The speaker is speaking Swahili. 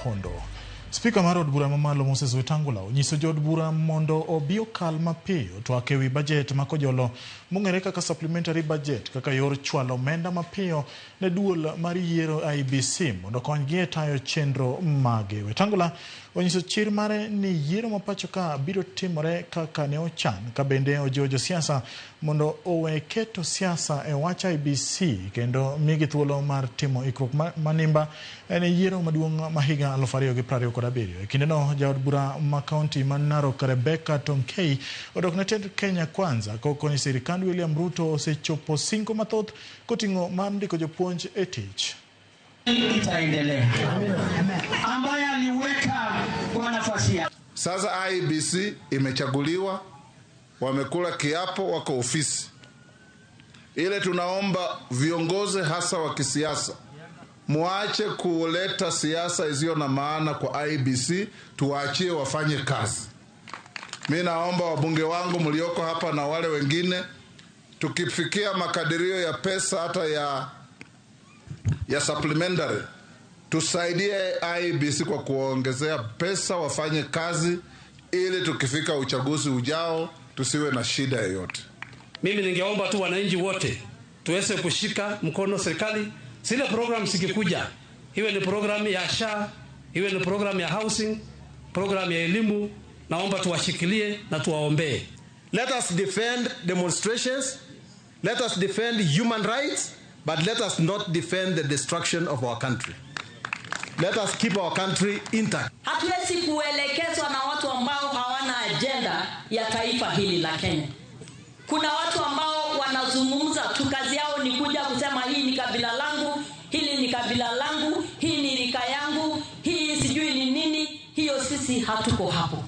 opondo. Spika mar od bura mamalo Moses Wetangula onyiso jod bura mondo obi okal mapiyo twak ewi budget makojolo mong'ere kaka supplementary budget kaka yor chwalo omenda mapiyo ne duol mar yiero IEBC mondo konygi e tayo chenro mage. Wetangula onyiso chir mare ni yiero ma pacho ka biro timore kaka ne ochan, ka bende ojiwo josiasa mondo owe keto siasa e wach IEBC kendo migi thuolo mar timo ikruok manimba en yiero maduong' ma higa 2027. E kindeno jaod bura ma kaunti ma Narok Rebecca Tonkei odok ne tend Kenya Kwanza koko ni sirikand William Ruto osechopo singo mathoth koting'o mar ndiko jopuonj e tich. Sasa IEBC imechaguliwa, wamekula kiapo, wako ofisi. Ile tunaomba viongozi hasa wa kisiasa muache kuleta siasa isiyo na maana kwa IEBC, tuwaachie wafanye kazi. Mimi naomba wabunge wangu mlioko hapa na wale wengine, tukifikia makadirio ya pesa hata ya supplementary, tusaidie IEBC kwa kuongezea pesa wafanye kazi, ili tukifika uchaguzi ujao tusiwe na shida yoyote. Mimi ningeomba tu wananchi wote tuweze kushika mkono serikali. Zile program zikikuja, iwe ni program ya SHA, iwe ni program ya housing, program ya elimu, naomba tuwashikilie na tuwaombee. Let us defend demonstrations, let us defend human rights, but let us not defend the destruction of our country. Let us keep our country intact. Hatuwezi kuelekezwa na watu ambao hawana agenda ya taifa hili la Kenya. Kuna watu ambao wanazungumza tu, kazi yao ni kuja kusema hii ni kabila langu, hili ni kabila langu, hii ni rika yangu, hii sijui ni nini. Hiyo sisi hatuko hapo.